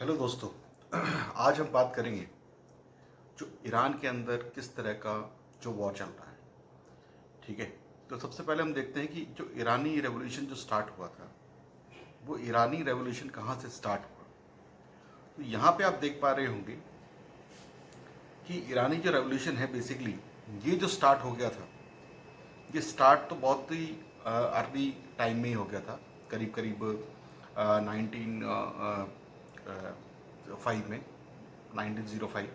Hello दोस्तों। आज हम बात करेंगे जो ईरान के अंदर किस तरह का जो वॉर चल रहा है। ठीक है, तो सबसे पहले हम देखते हैं कि जो ईरानी रेवोल्यूशन जो स्टार्ट हुआ था, वो ईरानी रेवोल्यूशन कहाँ से स्टार्ट हुआ। तो यहाँ पे आप देख पा रहे होंगे कि ईरानी जो रेवोल्यूशन है बेसिकली ये जो स्टार्ट हो गया था, ये स्टार्ट तो बहुत ही अर्ली टाइम में ही हो गया था, करीब करीब 1905 में, 1905।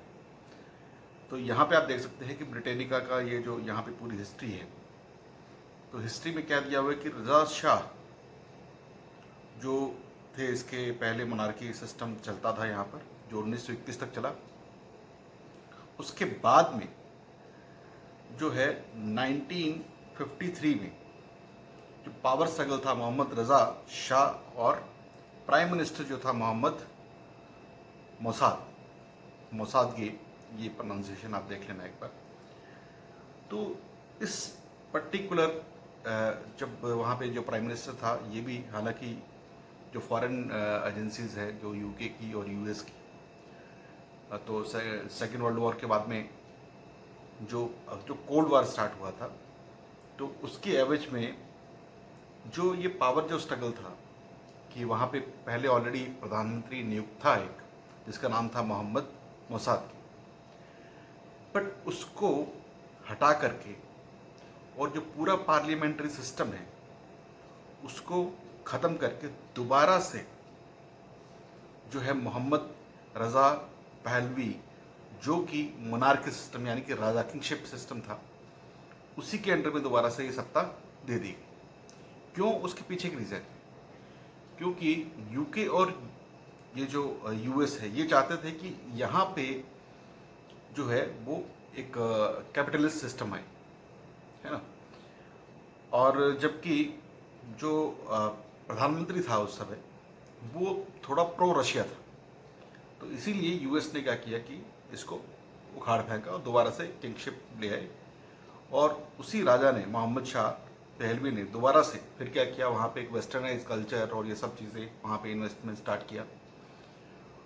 तो यहाँ पे आप देख सकते हैं कि ब्रिटेनिका का ये जो यहाँ पे पूरी हिस्ट्री है, तो हिस्ट्री में क्या दिया हुआ है कि रजा शाह जो थे, इसके पहले मोनार्की सिस्टम चलता था यहाँ पर, जो 1921 तक चला। उसके बाद में जो है 1953 में जो पावर स्ट्रगल था मोहम्मद रजा शाह और प्राइम मिनिस्टर जो था मोहम्मद मोसाद मोसाद ये प्रोनाउंसिएशन आप देख लेना एक बार। तो इस पर्टिकुलर जब वहाँ पे जो प्राइम मिनिस्टर था, ये भी हालांकि जो फॉरेन एजेंसीज है जो यूके की और यूएस की, तो सेकेंड वर्ल्ड वॉर के बाद में जो जो कोल्ड वॉर स्टार्ट हुआ था, तो उसके एवज में जो ये पावर जो स्ट्रगल था कि वहाँ पे पहले ऑलरेडी प्रधानमंत्री नियुक्त था एक, जिसका नाम था मोहम्मद मोसाद, बट उसको हटा करके और जो पूरा पार्लियामेंट्री सिस्टम है उसको ख़त्म करके दोबारा से जो है मोहम्मद रज़ा पहलवी, जो कि मोनार्की सिस्टम यानी कि राजा किंगशिप सिस्टम था, उसी के अंडर में दोबारा से ये सत्ता दे दी। क्यों? उसके पीछे की रीज़न, क्योंकि यूके और ये जो यूएस है, ये चाहते थे कि यहाँ पे जो है वो एक कैपिटलिस्ट सिस्टम है ना। और जबकि जो प्रधानमंत्री था उस समय, वो थोड़ा प्रो रशिया था, तो इसीलिए यूएस ने क्या किया कि इसको उखाड़ फेंका और दोबारा से किंगशिप ले आए। और उसी राजा ने, मोहम्मद शाह पहलवी ने, दोबारा से फिर क्या किया, वहाँ पे एक वेस्टर्नाइज कल्चर और ये सब चीज़ें, वहाँ पे इन्वेस्टमेंट स्टार्ट किया।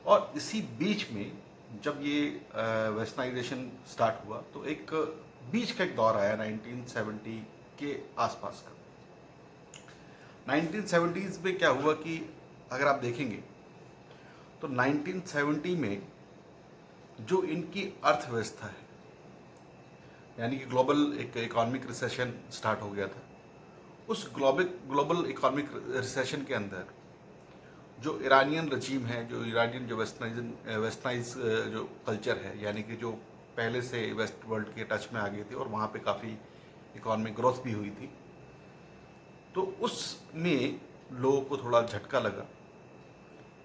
और इसी बीच में जब ये वेस्टर्नाइजेशन स्टार्ट हुआ, तो एक बीच का एक दौर आया 1970 के आसपास का। 1970s में क्या हुआ कि अगर आप देखेंगे तो 1970 में जो इनकी अर्थव्यवस्था है, यानी कि ग्लोबल एक इकोनॉमिक रिसेशन स्टार्ट हो गया था। उस ग्लोबल इकोनॉमिक रिसेशन के अंदर जो ईरानियन रजीम है, जो ईरानियन जो वेस्टर्नाइज जो कल्चर है, यानी कि जो पहले से वेस्ट वर्ल्ड के टच में आ गए थे और वहाँ पे काफ़ी इकोनॉमिक ग्रोथ भी हुई थी, तो उसमें लोगों को थोड़ा झटका लगा।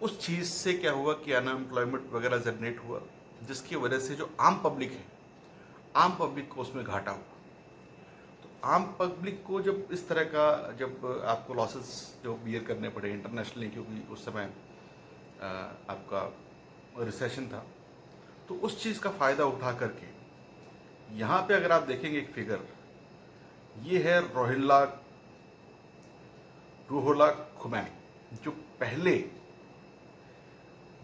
उस चीज़ से क्या हुआ कि अनएम्प्लॉयमेंट वगैरह जनरेट हुआ, जिसकी वजह से जो आम पब्लिक है, आम पब्लिक को उसमें घाटा हुआ। तो आम पब्लिक को जब इस तरह का, जब आपको लॉसेस जो बियर करने पड़े इंटरनेशनली, क्योंकि उस समय आपका रिसेशन था, तो उस चीज़ का फ़ायदा उठा करके यहाँ पे अगर आप देखेंगे एक फिगर, ये है रूहुल्लाह खुमैनी, जो पहले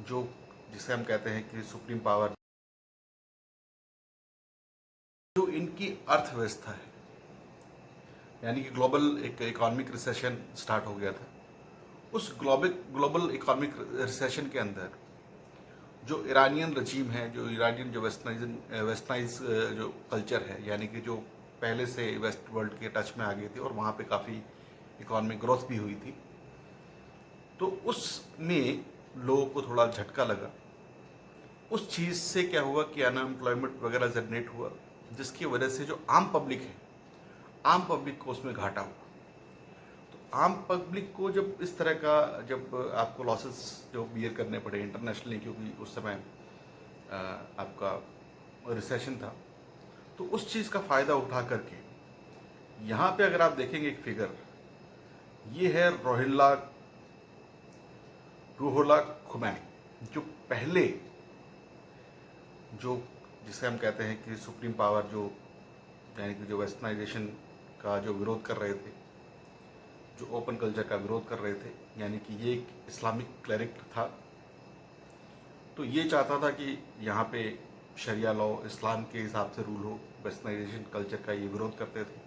जो जिसे हम कहते हैं कि सुप्रीम पावर, जो इनकी अर्थव्यवस्था है, यानी कि ग्लोबल एक इकोनॉमिक रिसेशन स्टार्ट हो गया था। उस ग्लोबल इकोनॉमिक रिसेशन के अंदर जो ईरानियन रजीम है, जो ईरानियन जो वेस्टर्नाइज जो कल्चर है, यानी कि जो पहले से वेस्ट वर्ल्ड के टच में आ गए थे और वहाँ पे काफ़ी इकोनॉमिक ग्रोथ भी हुई थी, तो उसमें लोगों को थोड़ा झटका लगा। उस चीज़ से क्या हुआ कि अनएम्प्लॉयमेंट वगैरह जनरेट हुआ, जिसकी वजह से जो आम पब्लिक है, आम पब्लिक को उसमें घाटा हुआ। तो आम पब्लिक को जब इस तरह का, जब आपको लॉसेस जो बियर करने पड़े इंटरनेशनली, क्योंकि उस समय आपका रिसेशन था, तो उस चीज़ का फ़ायदा उठा करके यहाँ पे अगर आप देखेंगे एक फिगर, ये है रूहुल्लाह खुमैनी, जो पहले जो जिसे हम कहते हैं कि सुप्रीम पावर, जो यानी कि जो वेस्टर्नाइजेशन का जो विरोध कर रहे थे, जो ओपन कल्चर का विरोध कर रहे थे, यानी कि ये एक इस्लामिक क्लरिक था तो ये चाहता था कि यहाँ पे शरिया लॉ इस्लाम के हिसाब से रूल हो, वेस्टर्नाइजेशन कल्चर का ये विरोध करते थे।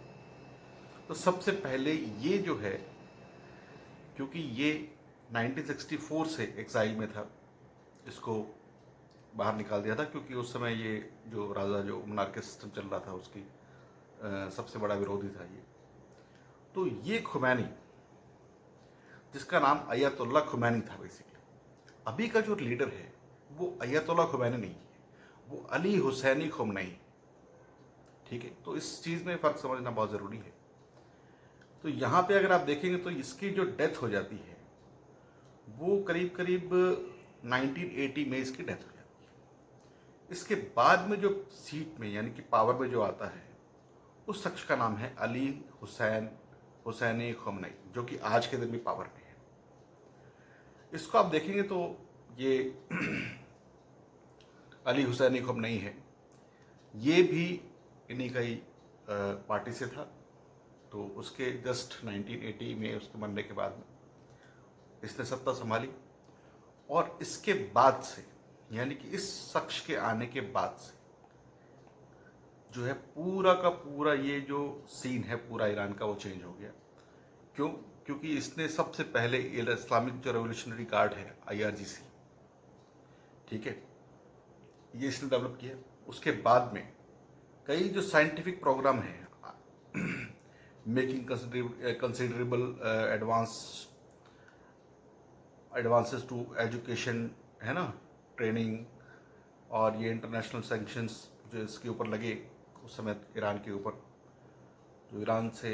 तो सबसे पहले ये जो है, क्योंकि ये 1964 से एक्साइल में था, इसको बाहर निकाल दिया था, क्योंकि उस समय ये जो राजा जो मोनार्की सिस्टम चल रहा था उसकी सबसे बड़ा विरोधी था ये। तो ये खुमैनी, जिसका नाम अयतुल्ला खुमैनी था, बेसिकली अभी का जो लीडर है वो अयतुल्ला खुमैनी नहीं है, वो अली हुसैनी खुमैनी। ठीक है, तो इस चीज़ में फ़र्क समझना बहुत ज़रूरी है। तो यहाँ पे अगर आप देखेंगे तो इसकी जो डेथ हो जाती है वो करीब करीब 1980 में इसकी डेथ हो जाती है। इसके बाद में जो सीट में यानी कि पावर में जो आता है उस शख्स का नाम है अली हुसैनी खुमैनी, जो कि आज के दिन भी पावर में है। इसको आप देखेंगे तो ये अली हुसैनी खुमैनी है, ये भी इन्हीं का ही पार्टी से था। तो उसके जस्ट 1980 में उसके मरने के बाद में इसने सत्ता संभाली, और इसके बाद से यानी कि इस शख्स के आने के बाद से जो है पूरा का पूरा ये जो सीन है पूरा ईरान का वो चेंज हो गया। क्यों? क्योंकि इसने सबसे पहले इस्लामिक जो रेवोल्यूशनरी गार्ड है IRGC, ठीक है, ये इसने डेवलप किया। उसके बाद में कई जो साइंटिफिक प्रोग्राम हैं, making considerable advances to education, है ना, ट्रेनिंग, और ये इंटरनेशनल सैंक्शंस जो इसके ऊपर लगे उस समय ईरान के ऊपर, जो ईरान से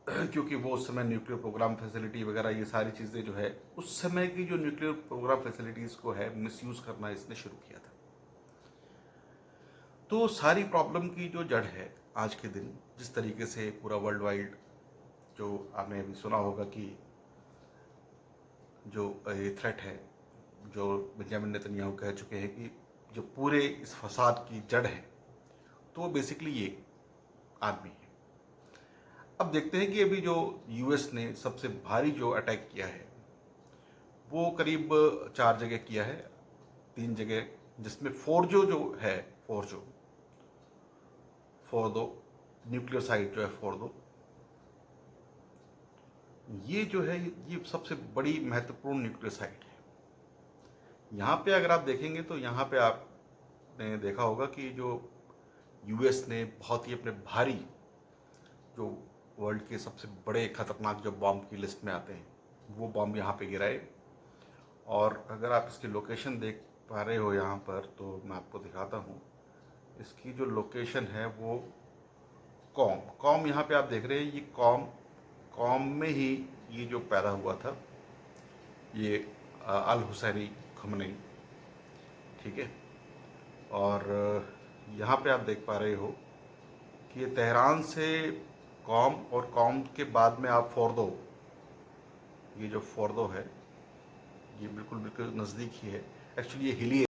क्योंकि वो उस समय न्यूक्लियर प्रोग्राम फैसिलिटी वगैरह ये सारी चीज़ें जो है उस समय की जो न्यूक्लियर प्रोग्राम फैसिलिटीज़ को है मिसयूज़ करना इसने शुरू किया था। तो सारी प्रॉब्लम की जो जड़ है आज के दिन, जिस तरीके से पूरा वर्ल्ड वाइड, जो आपने अभी सुना होगा कि जो ये थ्रेट है, जो बेंजामिन नेतन्याहू कह चुके हैं कि जो पूरे इस फसाद की जड़ है, तो वो बेसिकली ये आदमी है। अब देखते हैं कि अभी जो US ने सबसे भारी जो अटैक किया है वो करीब 4 जगह किया है, 3 जगह, जिसमें फोर्जो जो है, फोर्दो न्यूक्लियर साइट जो है फोर्दो, ये जो है ये सबसे बड़ी महत्वपूर्ण न्यूक्लियर साइट है। यहाँ पे अगर आप देखेंगे तो यहाँ पे आपने देखा होगा कि जो US ने बहुत ही अपने भारी, जो वर्ल्ड के सबसे बड़े खतरनाक जो बॉम्ब की लिस्ट में आते हैं, वो बॉम्ब यहाँ पे गिराए। और अगर आप इसकी लोकेशन देख पा रहे हो यहाँ पर, तो मैं आपको दिखाता हूँ। इसकी जो लोकेशन है वो कॉम यहाँ पे आप देख रहे हैं, ये कॉम में ही ये जो पैदा हुआ था ये अल हुसैनी खुमैनी, ठीक है। और यहाँ पे आप देख पा रहे हो कि ये तेहरान से कॉम, और कॉम के बाद में आप फोर्दो, ये जो फोर्दो है ये बिल्कुल बिल्कुल नज़दीक ही है। एक्चुअली ये हिली